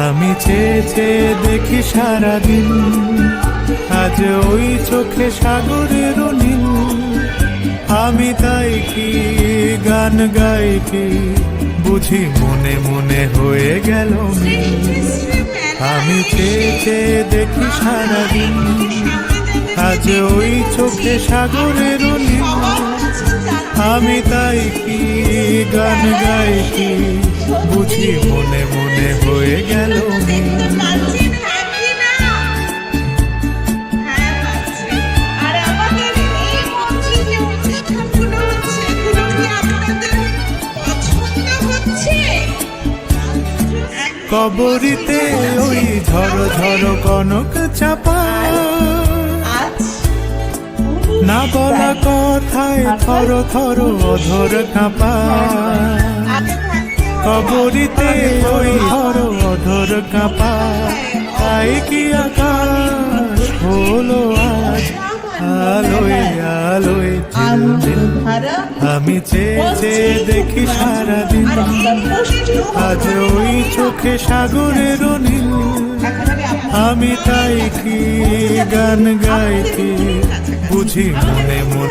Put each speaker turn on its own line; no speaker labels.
আমি চেয়ে চেয়ে দেখি সারাদিন, আজ ওই চোখে সাগরের নীল। আমি তাই কি গান গাই কি, বুঝি মনে মনে হয়ে গেল মিল। আমি চেয়ে চেয়ে দেখি সারাদিন, আজ ওই চোখে সাগরের নীল। আমি তাই কি গান গাই কি, বুঝি মনে মনে হয়ে গেল মিল। কবরীতে ওই ঝড় ঝড় কনক চাপা, না বলা কথায় থর থর অধর কাঁপা। কবরীতে ওই ধর অধর কাঁপা, তাই কি আকাশ হলো আজ আলোয় আলোয় ঝিলমিল। আমি চেয়ে চেয়ে দেখি সারাদিন, আজ ওই চোখে সাগরের নীল। আমি তাই কি গান গাই কি, বুঝি মনে মনে